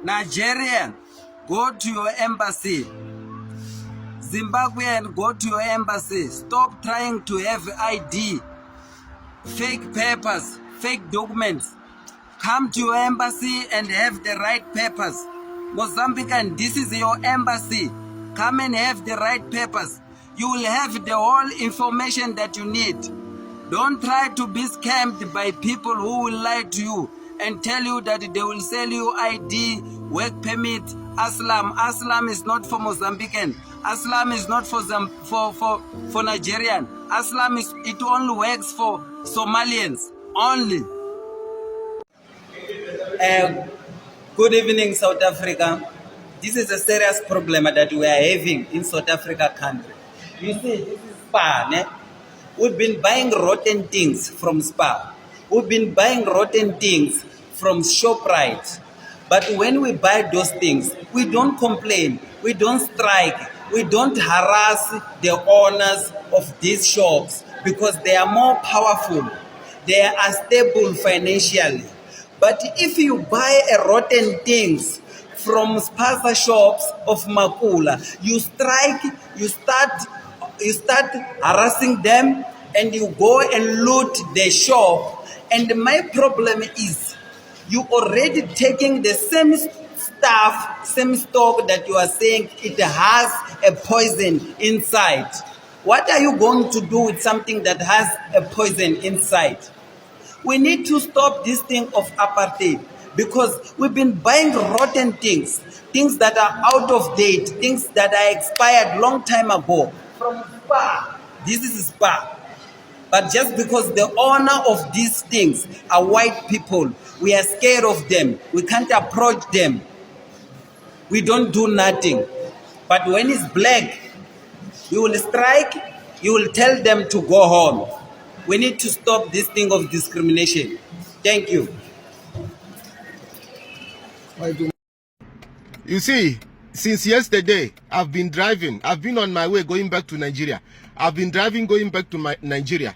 Nigerian, go to your embassy. Zimbabwean, go to your embassy. Stop trying to have ID, fake papers, fake documents. Come to your embassy and have the right papers. Mozambican, this is your embassy. Come and have the right papers. You will have the whole information that you need. Don't try to be scammed by people who will lie to you and tell you that they will sell you ID, work permit, Aslam. Aslam is not for Mozambican. Aslam is not for Nigerian. Aslam it only works for Somalians only. Good evening, South Africa. This is a serious problem that we are having in South Africa country. You see, this is Spa. Ne? We've been buying rotten things from Spa. We've been buying rotten things from ShopRite. But when we buy those things, we don't complain, we don't strike, we don't harass the owners of these shops because they are more powerful, they are stable financially. But if you buy a rotten things from spaza shops of Makula, you strike, you start harassing them, and you go and loot the shop. And my problem is, you already taking the same stuff, same stock that you are saying it has a poison inside. What are you going to do with something that has a poison inside? We need to stop this thing of apartheid because we've been buying rotten things, things that are out of date, things that are expired long time ago from Spa. This is Spa. But just because the owner of these things are white people, we are scared of them. We can't approach them. We don't do nothing. But when it's black, you will strike, you will tell them to go home. We need to stop this thing of discrimination. Thank you. You see, since yesterday, I've been driving. I've been on my way going back to Nigeria. I've been driving going back to Nigeria.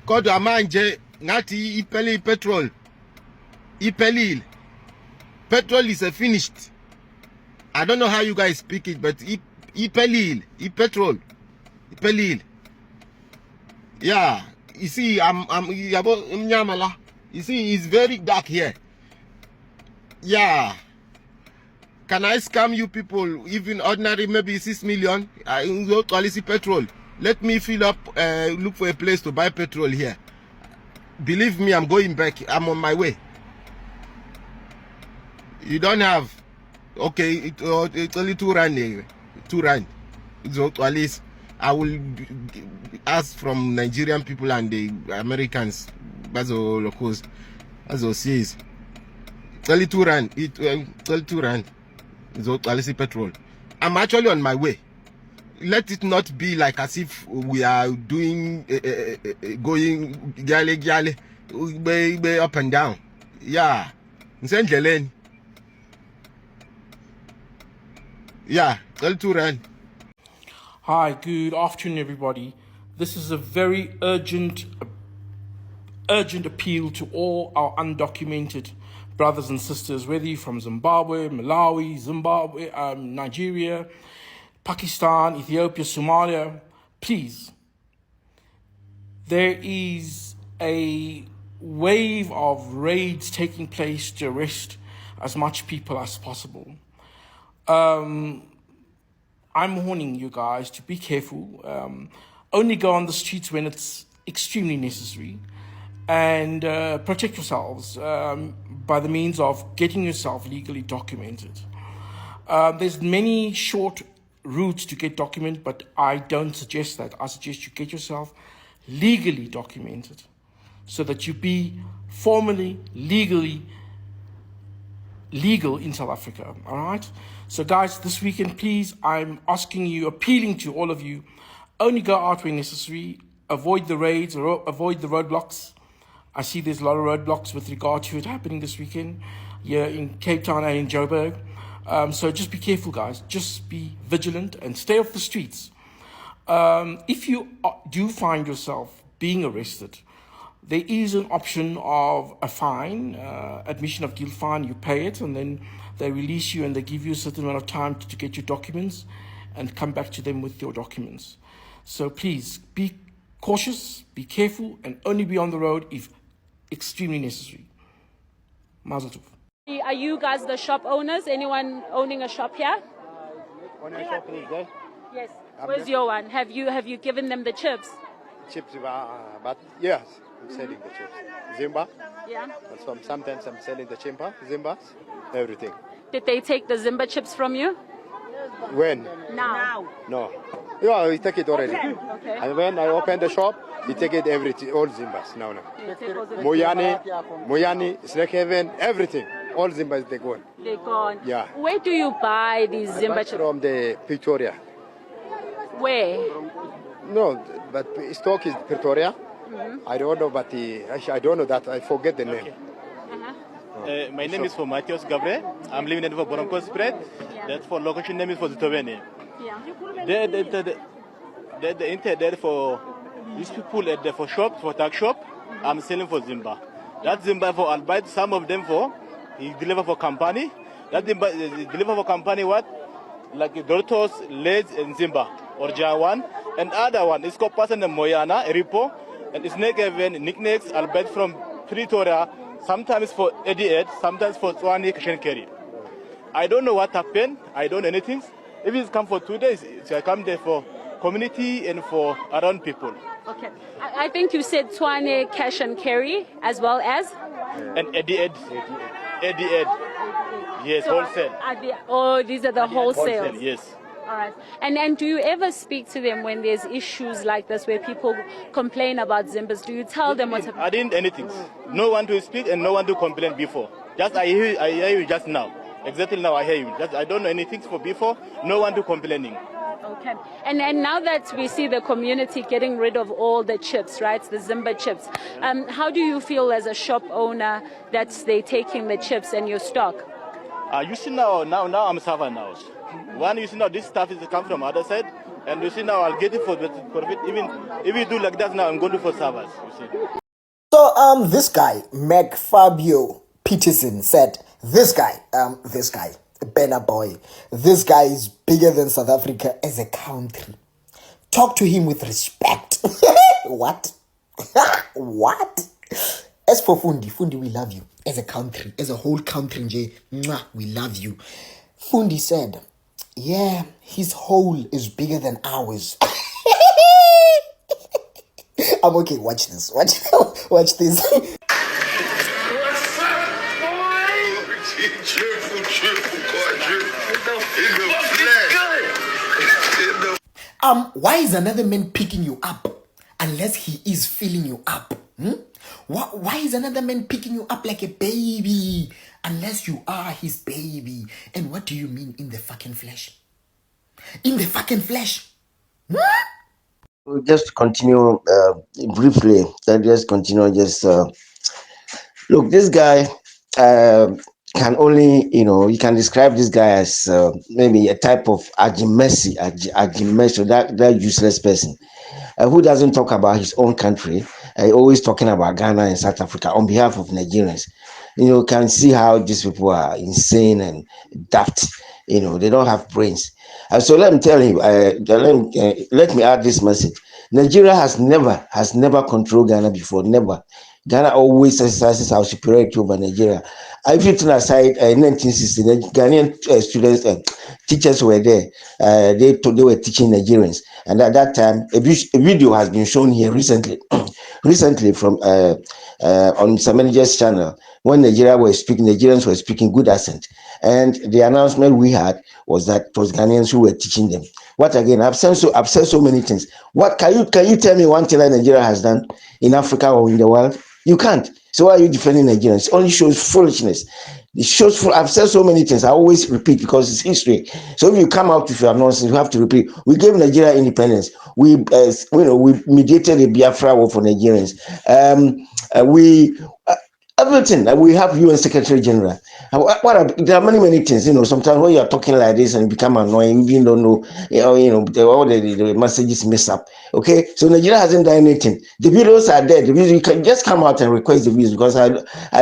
Kodo amanje ngati ipeli petrol. Ipeli. Petrol is finished. I don't know how you guys speak it, but ipeli, petrol. Ipeli. Yeah, you see, you see, it's very dark here. Yeah. Can I scam you people, even ordinary, maybe 6 million? I go to Alice petrol. Let me fill up, look for a place to buy petrol here. Believe me, I'm going back. I'm on my way. You don't have, okay, it's only 2 rand. 2 rand. So at least I will ask from Nigerian people and the Americans. That's all locals. That's all says. It's only 2 rand. It's only 2 rand. So at least petrol. I'm actually on my way. Let it not be like as if we are doing going gale up and down. Yeah. Yeah, 2 rand. Hi, good afternoon, everybody. This is a very urgent appeal to all our undocumented brothers and sisters, whether you're from Zimbabwe, Malawi, Nigeria, Pakistan, Ethiopia, Somalia. Please, there is a wave of raids taking place to arrest as much people as possible. I'm warning you guys to be careful. Only go on the streets when it's extremely necessary, and protect yourselves by the means of getting yourself legally documented. There's many short routes to get documented, but I don't suggest that. I suggest you get yourself legally documented so that you be formally, legally legal in South Africa. All right? So guys, this weekend, please, I'm asking you, appealing to all of you, only go out when necessary, avoid the raids, or avoid the roadblocks. I see there's a lot of roadblocks with regard to it happening this weekend here in Cape Town and in Joburg. So just be careful, guys. Just be vigilant and stay off the streets. If you do find yourself being arrested, there is an option of a fine, admission of guilt fine. You pay it, and then they release you, and they give you a certain amount of time to get your documents and come back to them with your documents. So please be cautious, be careful, and only be on the road if extremely necessary. Mazel tov. Are you guys the shop owners? Anyone owning a shop here? Owner shop is there. Yes. Where's your one? Have you given them the chips? Chips, but yes, I'm selling the chips. Zimba. Yeah. Sometimes I'm selling the chimpa, Zimbas, everything. Did they take the Zimba chips from you? When? Now. No. Yeah, we take it already. Okay. And when I open the shop, we take it everything, all Zimbas. No. You take all the Moyani, Snake Haven, everything. All Zimbas, they're gone. They're gone. Yeah. Where do you buy these Zimba chips? From the Pretoria. Where? No, but stock is Pretoria. I don't know, but actually I don't know that. I forget the name. My name is for Matthias Gabriel. I'm living in Bronco Spread. That's for location name is for Zitoveni. Yeah. The internet for these people at the for shop, for tag shop, I'm selling for Zimba. That Zimba for I'll buy some of them for he deliver for company. That Zimba deliver for company what? Like Doritos, Lays and Zimba or Jawan. And other one is called Person and Moyana, Ripo, and Snake Haven, Nicknacks, I'll buy from Pretoria. Sometimes for 88, sometimes for 20 cash and carry. I don't know what happened. I don't know anything. If it's come for 2 days, I come there for community and for around people. Okay. I think you said Twane cash and carry as well as? And 88. Yes, So wholesale. these are the wholesales. Wholesale, yes. All right. And do you ever speak to them when there's issues like this where people complain about Zimbas? Do you tell them what's happening? I didn't anything. No one to speak and no one to complain before. Just I hear you just now. Exactly now I hear you. Just I don't know anything for before. No one to complaining. Okay. And now that we see the community getting rid of all the chips, right, the Zimba chips, how do you feel as a shop owner that they're taking the chips and your stock? You see now I'm server now. One, you see now this stuff is come from other side, and you see now I'll get it for it. Even if you do like that now, I'm going to for servers. You see. So this guy, Meg Fabio Peterson, said this guy, Benna Boy, this guy is bigger than South Africa as a country. Talk to him with respect. What? What? As for Fundi, we love you. As a country, as a whole country, we love you. Fundi said, yeah, his hole is bigger than ours. I'm okay, watch this. Watch this. Why is another man picking you up unless he is filling you up? Why is another man picking you up like a baby unless you are his baby? And what do you mean in the fucking flesh? In the fucking flesh? We'll just continue briefly. Look, this guy can only, you can describe this guy as maybe a type of Ajimesi, that useless person who doesn't talk about his own country, always talking about Ghana and South Africa on behalf of Nigerians. You can see how these people are insane and daft. They don't have brains. So let me tell you, let me add this message. Nigeria has never controlled Ghana before, never. Ghana always exercises our superiority over Nigeria. Everything aside, in 1960, the Ghanaian teachers were there. They were teaching Nigerians. And at that time, a video has been shown here recently from on some manager's channel. When Nigerians were speaking good accent. And the announcement we had was that it was Ghanaians who were teaching them. What again? I've said so many things. What can you tell me one thing that Nigeria has done in Africa or in the world? You can't. So why are you defending Nigerians? It only shows foolishness. I've said so many things. I always repeat because it's history. So if you come out with your nonsense, you have to repeat. We gave Nigeria independence. We mediated the Biafra war for Nigerians. Everything. We have UN Secretary General. There are many things. Sometimes when you are talking like this and become annoying, you don't know. All the messages mess up. Okay, so Nigeria hasn't done anything. The videos are there. The videos, you can just come out and request the videos, because I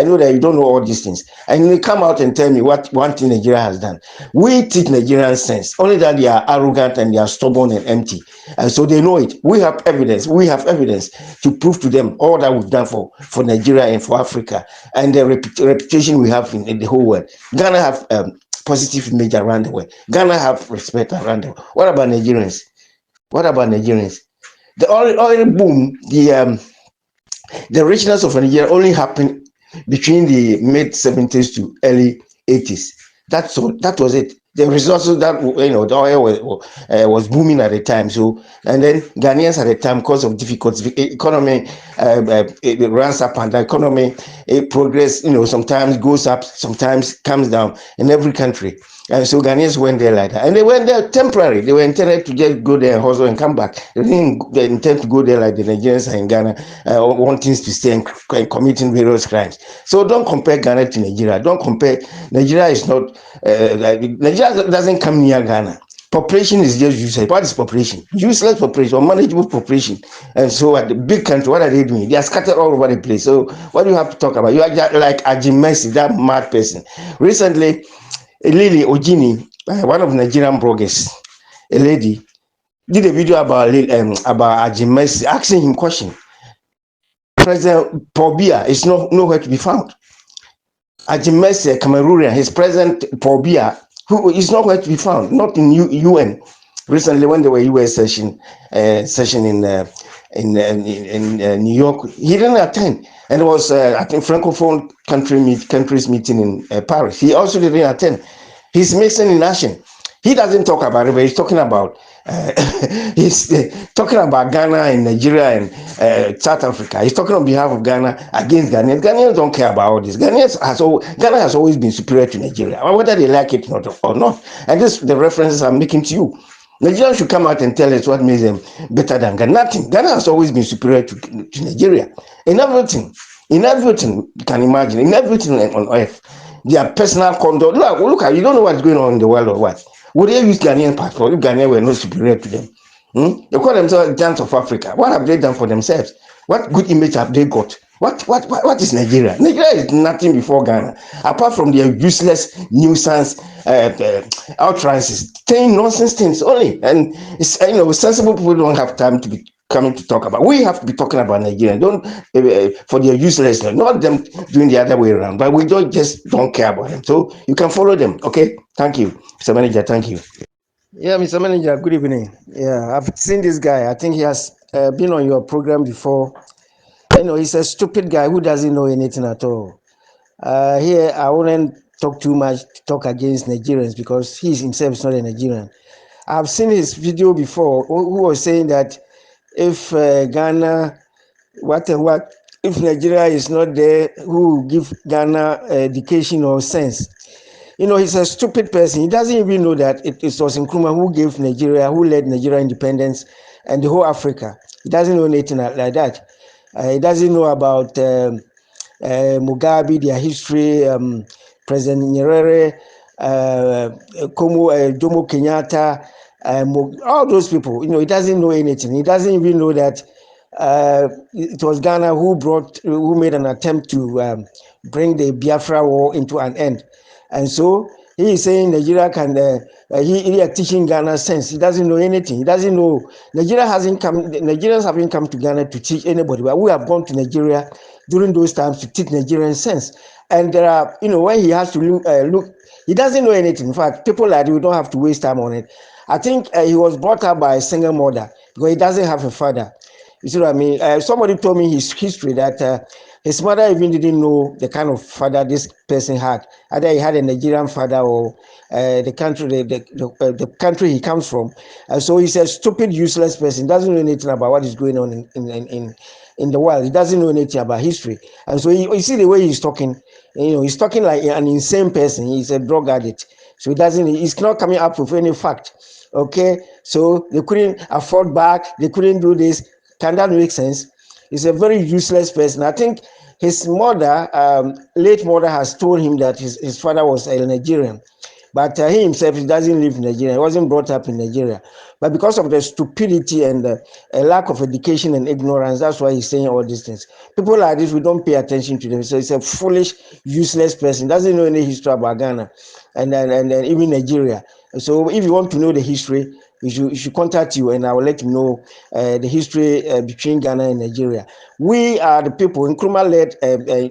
know that you don't know all these things, and you come out and tell me what one thing Nigeria has done. We teach Nigerian sense. Only that they are arrogant and they are stubborn and empty, and so they know it. We have evidence. We have evidence to prove to them all that we've done for Nigeria and for Africa, and the reputation we have in the whole world. Ghana have positive image around the world. Ghana have respect around the world. What about Nigerians? What about Nigerians? The oil boom, the richness of Nigeria only happened between the mid 70s to early 80s. That was it. The resources that the oil was booming at the time. So, and then Ghanaians at the time, because of difficulties, the economy it runs up, and the economy progress. Sometimes goes up, sometimes comes down in every country. And so Ghanaians went there like that, and they went there temporary. They were intended to just go there and hustle and come back. They didn't intend to go there like the Nigerians are in Ghana, wanting to stay and committing various crimes. So don't compare Ghana to Nigeria. Don't compare. Nigeria is not. Nigeria doesn't come near Ghana. Population is just useless. What is population? Useless population, unmanageable population. And so at the big country, what are they doing? They are scattered all over the place. So what do you have to talk about? You are just like Ajimesi, that mad person. Recently, Lily Ojini, one of Nigerian bloggers, a lady, did a video about Ajimesi, asking him question. President Paul Biya is nowhere to be found. Ajimesi, Cameroonian, his president Paul Biya, who is nowhere to be found, not in UN. Recently, when there were US session in New York, he didn't attend. And it was, I think, Francophone countries meeting in Paris. He also didn't attend. He's missing in action. He doesn't talk about it, but he's talking about Ghana and Nigeria and South Africa. He's talking on behalf of Ghana against Ghanaians. Ghanaians don't care about all this. Ghana has always been superior to Nigeria, whether they like it or not. And this the references I'm making to you. Nigeria should come out and tell us what makes them better than Ghana. Nothing. Ghana has always been superior to Nigeria in everything. In everything you can imagine. In everything on earth. Their personal conduct. Look at, you don't know what's going on in the world or what. Would they use Ghanaian passport if Ghanaians were not superior to them? They call themselves giants of Africa. What have they done for themselves? What good image have they got? What is Nigeria? Nigeria is nothing before Ghana, apart from their useless nuisance utterances, saying nonsense things only. And it's sensible people don't have time to be coming to talk about. We have to be talking about Nigeria. Don't for their uselessness, not them doing the other way around. But we don't care about them. So you can follow them. Okay. Thank you, Mr. Manager. Thank you. Yeah, Mr. Manager. Good evening. Yeah, I've seen this guy. I think he has been on your program before. He's a stupid guy who doesn't know anything at all. Here, I wouldn't talk too much to talk against Nigerians because he himself is not a Nigerian. I've seen his video before who was saying that if Ghana, if Nigeria is not there, who will give Ghana education or sense? He's a stupid person. He doesn't even know that it was Nkrumah who gave Nigeria, who led Nigeria independence and the whole Africa. He doesn't know anything like that. He doesn't know about Mugabe, their history, President Nyerere, Jomo Kenyatta, all those people. He doesn't know anything. He doesn't even know that it was Ghana who made an attempt to bring the Biafra war into an end. And so he is saying Nigeria can, he is teaching Ghana sense. He doesn't know anything. He doesn't know. Nigerians haven't come to Ghana to teach anybody, but we have gone to Nigeria during those times to teach Nigerian sense. And there are, when he has to look, he doesn't know anything. In fact, people like you don't have to waste time on it. I think he was brought up by a single mother because he doesn't have a father. You see what I mean? Somebody told me his history that his mother even didn't know the kind of father this person had. Either he had a Nigerian father or the country he comes from. So he's a stupid, useless person. He doesn't know anything about what is going on in the world. He doesn't know anything about history. And so you see the way he's talking. He's talking like an insane person. He's a drug addict. So he's not coming up with any fact. Okay, so they couldn't afford back. They couldn't do this. Can that make sense? He's a very useless person. I think His mother, late mother, has told him that his father was a Nigerian. But he himself, he doesn't live in Nigeria. He wasn't brought up in Nigeria. But because of the stupidity and a lack of education and ignorance, that's why he's saying all these things. People like this, we don't pay attention to them. So he's a foolish, useless person. Doesn't know any history about Ghana and even Nigeria. So if you want to know the history, you should contact you, and I will let you know the history between Ghana and Nigeria. We are the people. Nkrumah led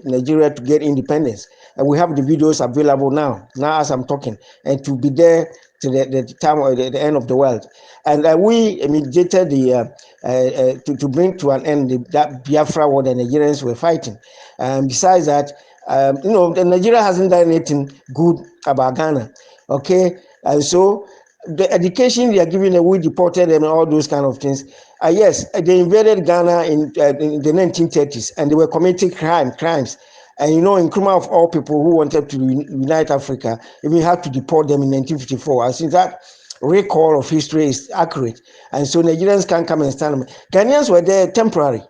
Nigeria to get independence, and we have the videos available now as I'm talking, and to be there to the time of the end of the world. And we mediated to bring to an end that Biafra war the Nigerians were fighting. Besides that, Nigeria hasn't done anything good about Ghana. Okay, and so the education they are giving, we deported them and all those kind of things. Yes, they invaded Ghana in the 1930s, and they were committing crimes. And Nkrumah, of all people who wanted to unite Africa, even had to deport them in 1954. I think that recall of history is accurate. And so Nigerians can't come and stand. Ghanaians were there temporary.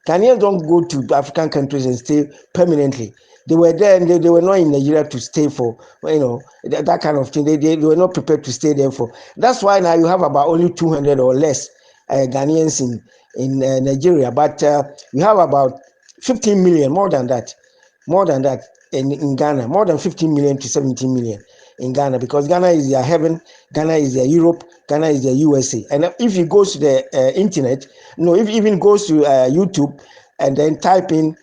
Ghanaians don't go to African countries and stay permanently. They were there, and they were not in Nigeria to stay for, that kind of thing. They were not prepared to stay there for. That's why now you have about only 200 or less Ghanaians in Nigeria. But you have about 15 million, more than that in Ghana, more than 15 million to 17 million in Ghana, because Ghana is their heaven, Ghana is their Europe, Ghana is their USA. And if he goes to the internet, if he even goes to YouTube and then type in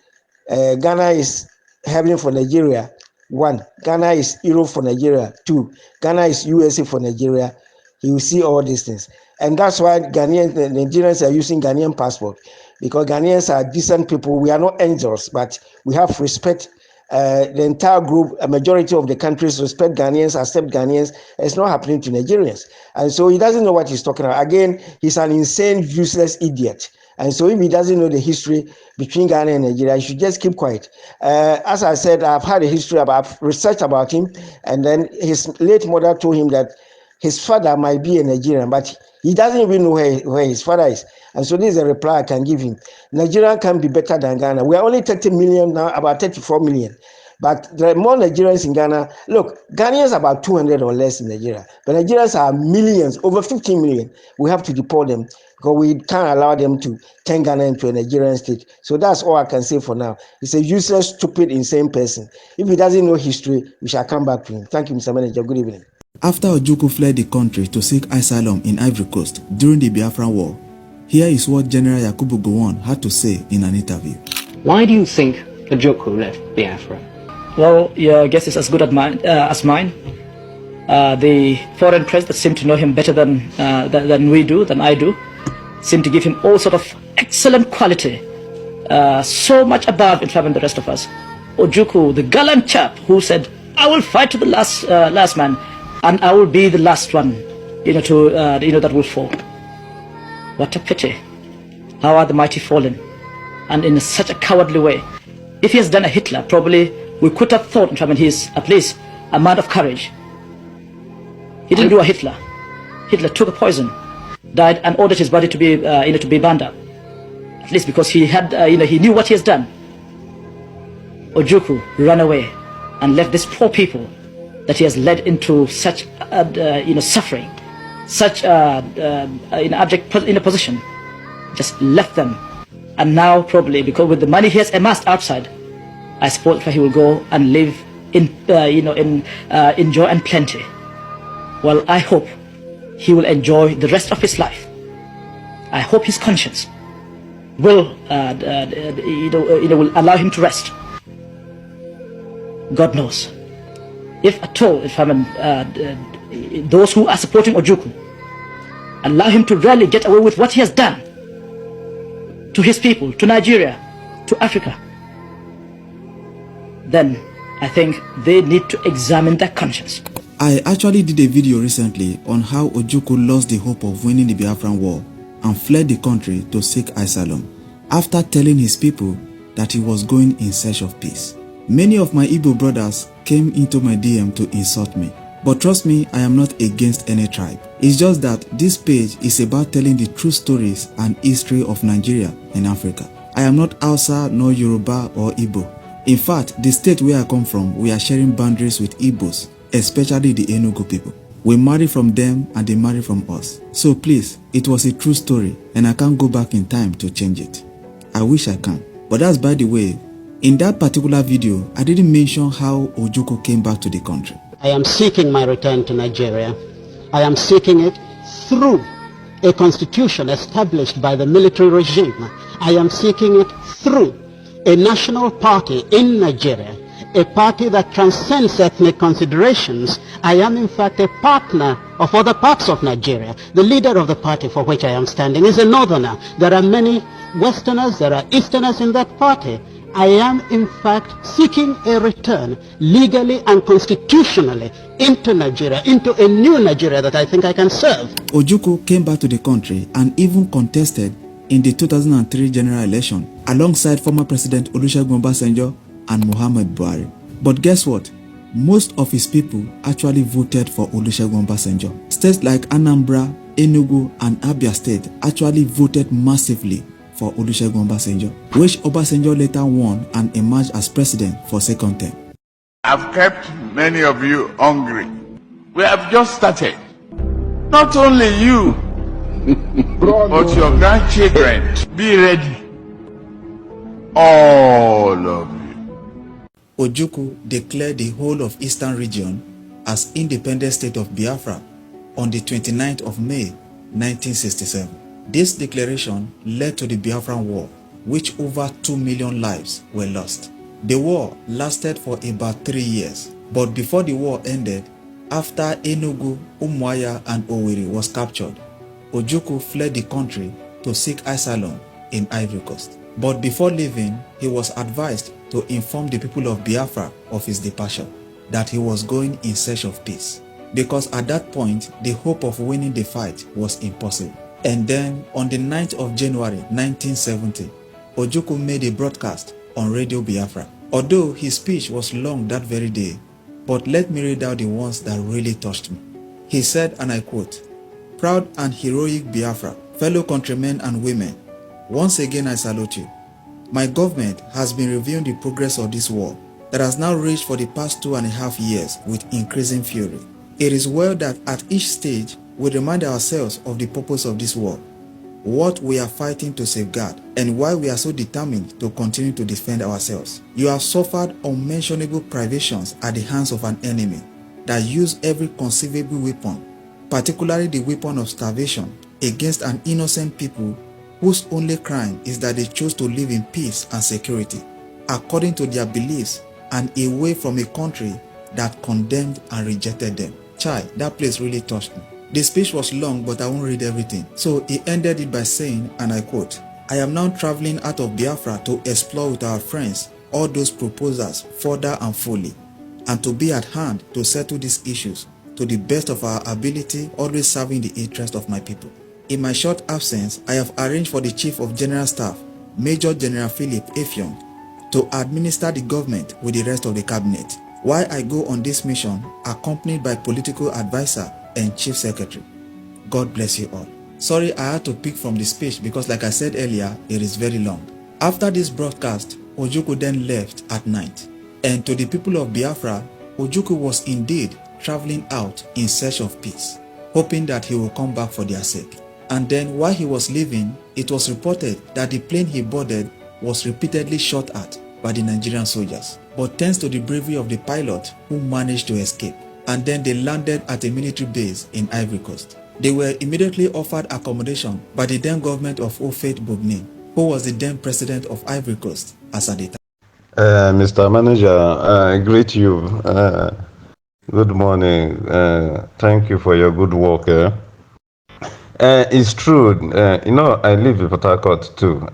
Ghana is heaven for Nigeria, 1, Ghana is Europe for Nigeria, 2, Ghana is USA for Nigeria, he will see all these things. And that's why Nigerians are using Ghanaian passport, because Ghanaians are decent people. We are not angels, but we have respect. The entire group, a majority of the countries respect Ghanaians, accept Ghanaians. It's not happening to Nigerians. And so he doesn't know what he's talking about. Again, he's an insane, useless idiot. And so if he doesn't know the history between Ghana and Nigeria, he should just keep quiet. As I said, I've had a history I've researched about him. And then his late mother told him that his father might be a Nigerian, but he doesn't even know where his father is. And so this is a reply I can give him. Nigeria can be better than Ghana. We are only 30 million now, about 34 million. But there are more Nigerians in Ghana. Look, Ghanaians are about 200 or less in Nigeria. But Nigerians are millions, over 15 million. We have to deport them because we can't allow them to turn Ghana into a Nigerian state. So that's all I can say for now. He's a useless, stupid, insane person. If he doesn't know history, we shall come back to him. Thank you, Mr. Manager. Good evening. After Ojukwu fled the country to seek asylum in Ivory Coast during the Biafran War, here is what General Yakubu Gowon had to say in an interview. Why do you think Ojukwu left Biafra? Well, your guess is as good as mine. The foreign press that seem to know him better than we do, than I do, seem to give him all sort of excellent quality, so much above in fact the rest of us. Ojukwu, the gallant chap who said, "I will fight to the last man, and I will be the last one, that will fall." What a pity! How are the mighty fallen, and in such a cowardly way. If he has done a Hitler, probably we could have thought he's at least a man of courage. He didn't do a Hitler. Hitler took a poison, died, and ordered his body to be burned up. At least because he had, he knew what he has done. Ojukwu ran away and left these poor people that he has led into such, suffering, such abject position. Just left them, and now probably because with the money he has amassed outside, I suppose he will go and live in joy and plenty. Well, I hope he will enjoy the rest of his life. I hope his conscience will allow him to rest. God knows, if at all, those who are supporting Ojukwu allow him to really get away with what he has done to his people, to Nigeria, to Africa, then I think they need to examine their conscience. I actually did a video recently on how Ojukwu lost the hope of winning the Biafran War and fled the country to seek asylum after telling his people that he was going in search of peace. Many of my Igbo brothers came into my DM to insult me. But trust me, I am not against any tribe. It's just that this page is about telling the true stories and history of Nigeria and Africa. I am not Hausa nor Yoruba or Igbo. In fact, the state where I come from, we are sharing boundaries with Igbos, especially the Enugu people. We marry from them and they marry from us. So please, it was a true story and I can't go back in time to change it. I wish I can. But that's by the way, in that particular video, I didn't mention how Ojukwu came back to the country. I am seeking my return to Nigeria. I am seeking it through a constitution established by the military regime. I am seeking it through a national party in Nigeria, a party that transcends ethnic considerations. I am in fact a partner of other parts of Nigeria. The leader of the party for which I am standing is a northerner. There are many Westerners, there are Easterners in that party. I am in fact seeking a return legally and constitutionally into Nigeria, into a new Nigeria that I think I can serve. Ojukwu came back to the country and even contested in the 2003 general election alongside former President Olusegun Obasanjo and Muhammad Buhari. But guess what? Most of his people actually voted for Olusegun Obasanjo. States like Anambra, Enugu and Abia State actually voted massively for Olusegun Obasanjo, which Obasanjo later won and emerged as president for second term. I've kept many of you hungry. We have just started. Not only you, but your grandchildren. Be ready. All of you. Ojukwu declared the whole of Eastern region as independent state of Biafra on the 29th of May, 1967. This declaration led to the Biafran War, which over 2 million lives were lost. The war lasted for about 3 years, but before the war ended, after Enugu, Umuahia and Owerri was captured, Ojukwu fled the country to seek asylum in Ivory Coast. But before leaving, he was advised to inform the people of Biafra of his departure, that he was going in search of peace, because at that point, the hope of winning the fight was impossible. And then, on the 9th of January 1970, Ojukwu made a broadcast on Radio Biafra. Although his speech was long that very day, but let me read out the ones that really touched me. He said, and I quote, "Proud and heroic Biafra, fellow countrymen and women, once again I salute you. My government has been reviewing the progress of this war that has now raged for the past 2.5 years with increasing fury. It is well that at each stage we remind ourselves of the purpose of this war, what we are fighting to safeguard, and why we are so determined to continue to defend ourselves. You have suffered unmentionable privations at the hands of an enemy that used every conceivable weapon, particularly the weapon of starvation, against an innocent people whose only crime is that they chose to live in peace and security, according to their beliefs, and away from a country that condemned and rejected them." Chai, that place really touched me. The speech was long, but I won't read everything. So he ended it by saying, and I quote, "I am now traveling out of Biafra to explore with our friends all those proposals further and fully, and to be at hand to settle these issues to the best of our ability, always serving the interest of my people. In my short absence, I have arranged for the Chief of General Staff, Major General Philip Effiong, to administer the government with the rest of the cabinet, while I go on this mission accompanied by political advisor and Chief Secretary. God bless you all." Sorry I had to pick from the speech because like I said earlier, it is very long. After this broadcast, Ojukwu then left at night. And to the people of Biafra, Ojukwu was indeed traveling out in search of peace, hoping that he will come back for their sake. And then while he was leaving, it was reported that the plane he boarded was repeatedly shot at by the Nigerian soldiers. But thanks to the bravery of the pilot who managed to escape, and then they landed at a military base in Ivory Coast. They were immediately offered accommodation by the then government of Ofet Bogni, who was the then president of Ivory Coast as at the time. Mr. Manager, I greet you. Good morning. Thank you for your good work. It's true. I live in Port Harcourt too.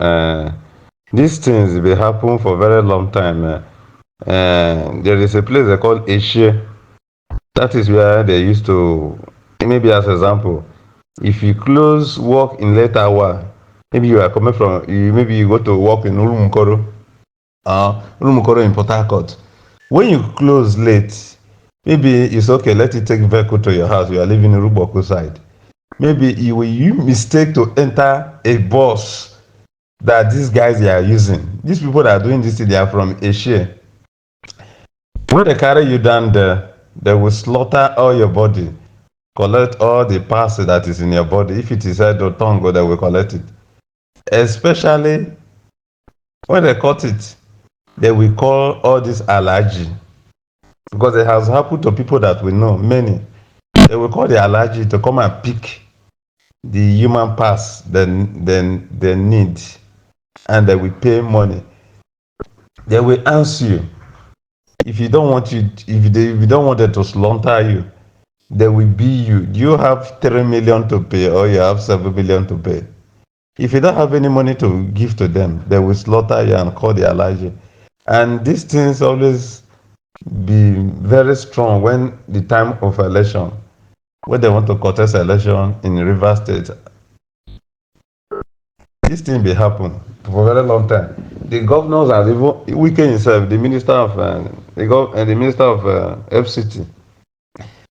These things will happen for a very long time. There is a place they call Asia. That is where they used to, maybe as example, if you close work in late hour, maybe you are coming from, maybe you go to work in Urumukoro in Port Harcourt. When you close late, maybe it's okay, let you take vehicle to your house, you are living in Uruboko side. Maybe you mistake to enter a bus that these guys they are using. These people that are doing this, they are from Asia. When they carry you down there, they will slaughter all your body, collect all the parts that is in your body. If it is head or tongue, they will collect it. Especially when they cut it, they will call all this allergy. Because it has happened to people that we know, many. They will call the allergy to come and pick the human parts they need, and they will pay money. They will answer you. If you don't want if you don't want them to slaughter you, they will be you. Do you have 3 million to pay or you have 7 million to pay? If you don't have any money to give to them, they will slaughter you and call the allergy. And these things always be very strong when the time of election, when they want to contest election in River State. This thing be happen for a very long time. The governors and even Wike himself, the minister of the minister of FCT,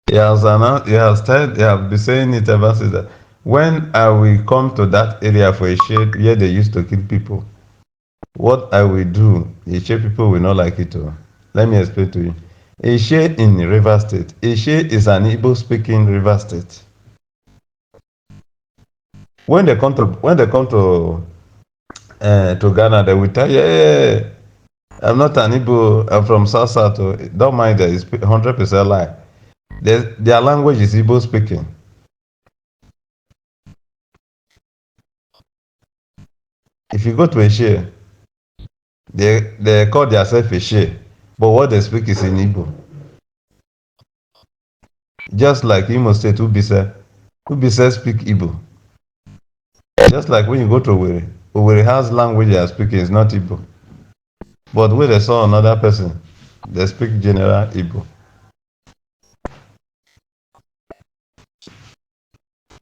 he has been saying it ever since that when I will come to that area for a shade where they used to kill people, what I will do, the Ishe people will not like it. Let me explain to you. Ishe in River State. Ishe is an Igbo speaking River State. When they come to Ghana, they will tell you, hey, I'm not an Igbo, I'm from South South. Don't mind that, it's 100% lie. Their language is Igbo speaking. If you go to Ishe, they call themselves Ishe, but what they speak is in Igbo. Just like Imo State, Ubise speak Igbo. Just like when you go to Owerri has language they are speaking is not Igbo. But when they saw another person, they speak general Igbo.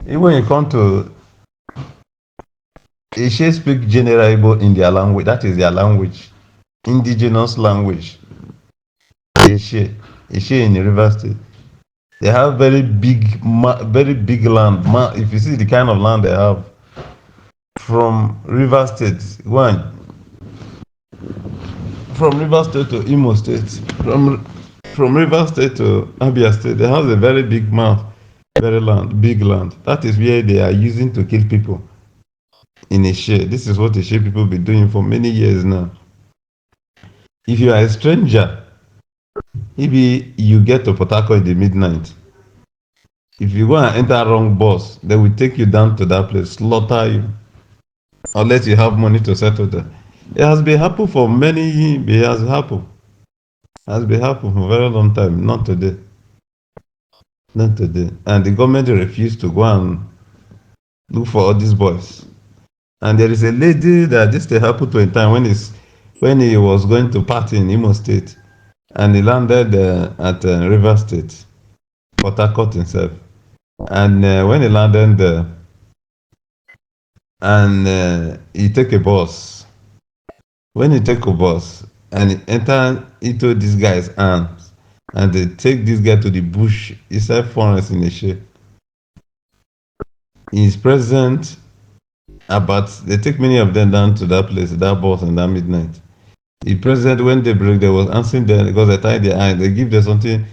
Even when you come to Ishe speak general Igbo in their language, that is their language, indigenous language. Ishe in the River State. They have very big land. If you see the kind of land they have, from River State, from River State to Imo State, from River State to Abia State, they have a very big big land. That is where they are using to kill people in Ishe. This is what Ishe people be doing for many years now. If you are a stranger, maybe you get to Port Harcourt in the midnight. If you go and enter wrong bus, they will take you down to that place, slaughter you, unless you have money to settle there. It has been happening for many years. It has been happening for a very long time, not today. Not today. And the government refused to go and look for all these boys. And there is a lady that this happened to in time when he was going to party in Imo State, and he landed at River State, Port Harcourt himself. And when he landed there, and he take a bus. When he take a bus and he enter into this guy's arms, and they take this guy to the bush inside forest in Ishe. He is present, but they take many of them down to that place, that bus, and that midnight. The president, when they break, they was answering them because they tie their eye. They give them something.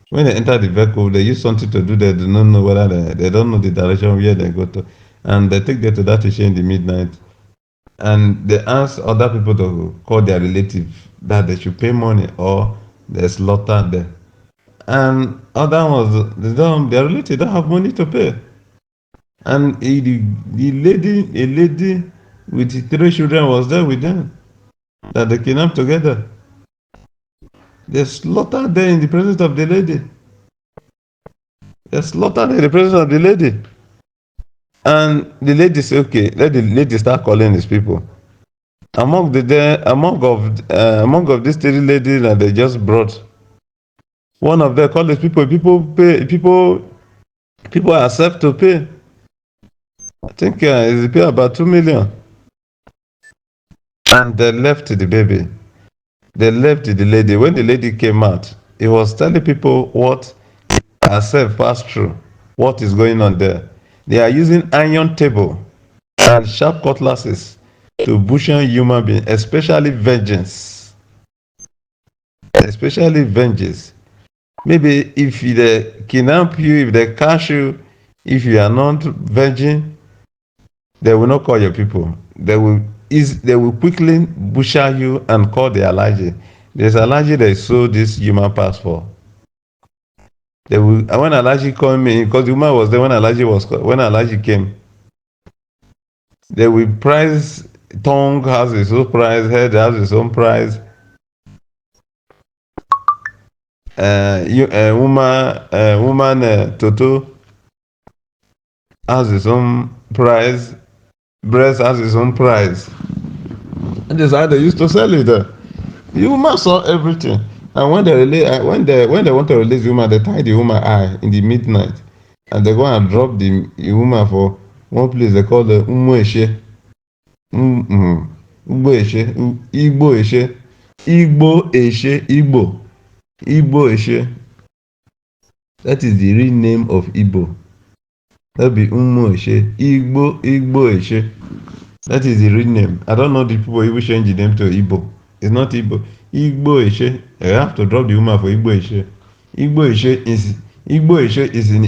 When they enter the vehicle, they use something to do. They do not know whether they don't know the direction where they go to, and they take them to that Ishe in the midnight. And they ask other people to call their relative that they should pay money or they slaughter them. And other ones, their relative don't have money to pay. And a lady with 3 children was there with them, that they kidnapped together. They slaughtered them in the presence of the lady. They slaughtered in the presence of the lady. And the lady said, okay, let the lady start calling these people. Among of these 3 ladies that they just brought, one of them called these people accept to pay. I think it's pay about 2 million. And they left the baby. They left the lady. When the lady came out, he was telling people what herself passed through, what is going on there. They are using iron table and sharp cutlasses to butcher human beings, especially virgins. Especially virgins. Maybe if they kidnap you, if they catch you, if you are not virgin, they will not call your people. They will quickly butcher you and call the allergy. There's allergy they sold this human pass for. They will, when allergy came in, because the woman was there when allergy came. They will price, tongue has its own price, head has its own price. Woman toto has its own price, breast has its own price. And that's how they used to sell it. The woman saw everything. And when they want to release the woman, they tie the woman eye in the midnight. And they go and drop the woman for one place they call the Umueshe. Igbo Eshe. Igbo Eshe. That is the real name of Igbo. That be Umueshe. Igbo Eshe. That is the real name. I don't know the people who change the name to Igbo. It's not Igbo. Igbo Eshe. I have to drop the woman for Igbo Eshe. Igbo Eshe is in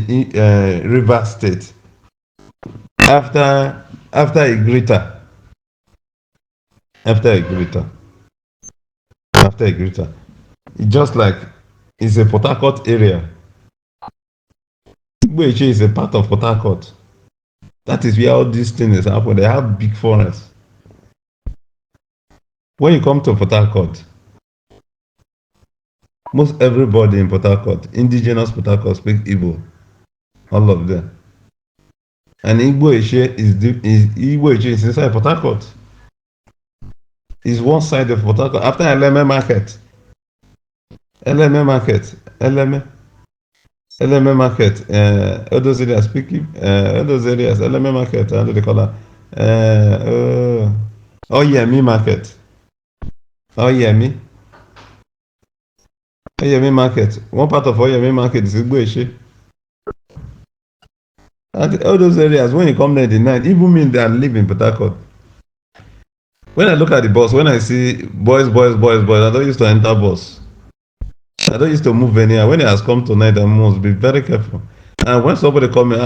River State. After Igrita. It's just like it's a Port Harcourt area. Igbo Eshe is a part of Port Harcourt. That is where all these things happen. They have big forests. When you come to Port Harcourt, most everybody in Port Harcourt, indigenous Port Harcourt, speak Igbo. All of them. And Igbo Eshe is inside Port Harcourt. It's one side of Port Harcourt. After LMA Market. LMA Market. All those areas speaking. All those areas. LMA Market. How do they call that? Oyemi Market. Oyemi Market. One part of Oyemi Market is Igbo Eshe. And all those areas, when you come there in the night, even me that live in Port Harcourt. When I look at the bus, when I see boys, I don't used to enter bus. I don't used to move anywhere. When it has come tonight, I must be very careful. And when somebody call me,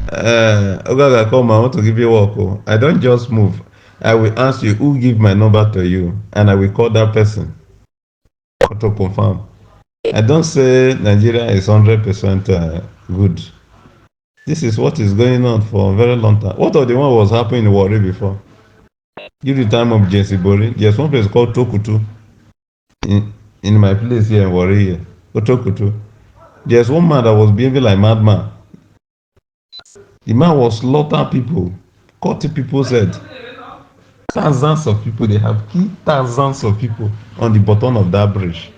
Ogaga, come, I want to give you a walk. I don't just move. I will ask you who give my number to you, and I will call that person to confirm. I don't say Nigeria is 100% good. This is what is going on for a very long time. What of the one was happening in Warri before? During the time of Jesse Bori, there's one place called Tokutu. In my place here in Warri here, Tokutu. There's one man that was behaving like madman. The man was slaughtering people, cutting people's head. Thousands of people, they have killed thousands of people on the bottom of that bridge.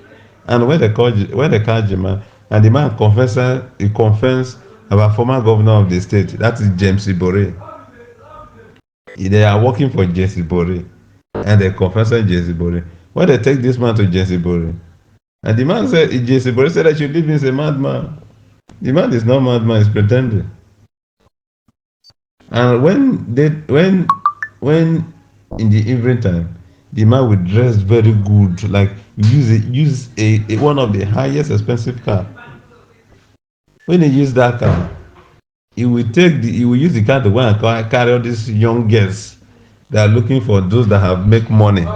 And when they catch the man, and the man confessed about former governor of the state, that is James Ibore. They are working for James Ibore, and they confess James Ibore. When they take this man to James Ibore, and the man said, James Ibore said that you leave him as a madman. The man is not madman, he's pretending. And when in the evening time, the man will dress very good, like use one of the highest expensive car. When he use that car, he will use the car to go and carry all these young girls that are looking for those that have make money.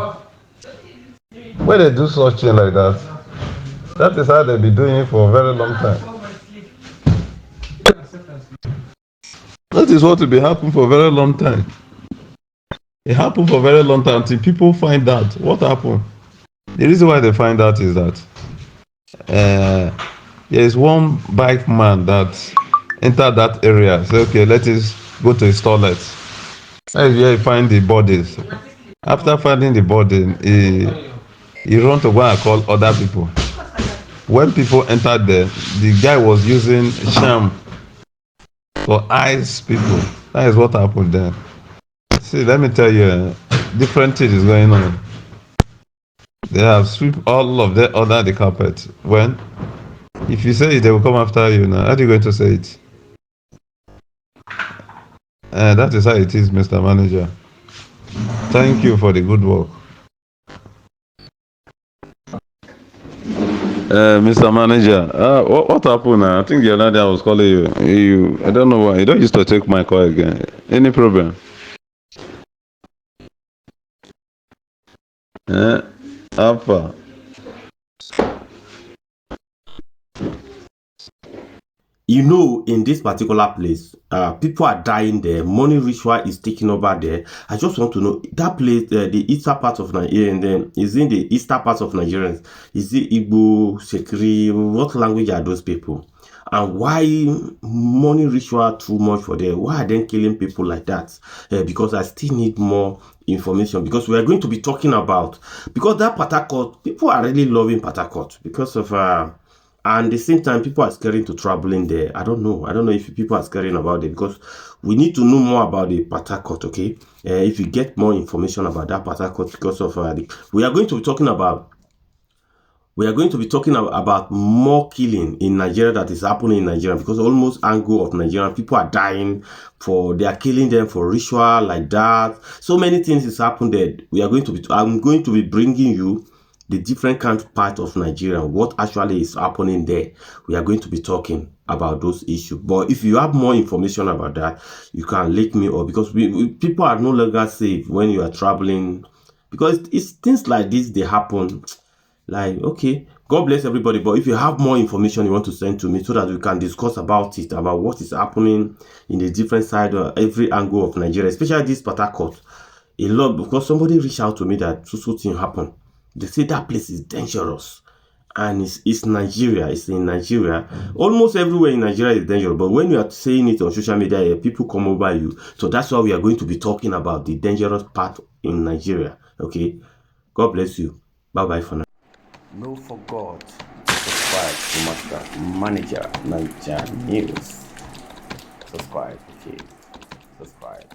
When they do such thing like that, that is how they be doing it for a very long time. That is what will be happening for a very long time. It happened for a very long time until people find out what happened. The reason why they find out is that there is one bike man that entered that area. Say, okay, let us go to his toilet. That is where he find the bodies. After finding the body, he run to go and call other people. When people entered there, the guy was using sham to ice people. That is what happened there. See, let me tell you, different things is going on. They have swept all of them under the carpet. When? If you say it, they will come after you now. How are you going to say it? That is how it is, Mr. Manager. Thank you for the good work. Mr. Manager, what happened now? I think the other day I was calling you. I don't know why. You don't used to take my call again. Any problem? Alpha. You know, in this particular place, people are dying there. Money ritual is taking over there. I just want to know that place, the eastern part of Nigeria, and then is in the eastern part of Nigeria. Is it Igbo, Sekri? What language are those people? And why money ritual too much for them? Why are they killing people like that? Because I still need more information, because we are going to be talking about, because that Patakot, people are really loving Patakot because of and at the same time, people are scared to traveling there. I don't know if people are scared about it, because we need to know more about the Patakot, okay? If you get more information about that Patakot, because of we are going to be talking about more killing in Nigeria that is happening in Nigeria, because almost angle of Nigerian people are dying they are killing them for ritual like that. So many things is happening there. I'm going to be bringing you the different part of Nigeria, what actually is happening there. We are going to be talking about those issues. But if you have more information about that, you can let me know, because people are no longer safe when you are traveling, because it's things like this, they happen. Like, okay, God bless everybody. But if you have more information you want to send to me, so that we can discuss about it, about what is happening in the different side of every angle of Nigeria, especially this Patakot, a lot, because somebody reached out to me that so thing happened. They say that place is dangerous, and it's Nigeria. It's in Nigeria. Almost everywhere in Nigeria is dangerous, but when you are saying it on social media, people come over you. So that's why we are going to be talking about the dangerous part in Nigeria. Okay, God bless you. Bye bye for now. No forgot to subscribe to Master Manager Niger News. Subscribe, okay. Subscribe.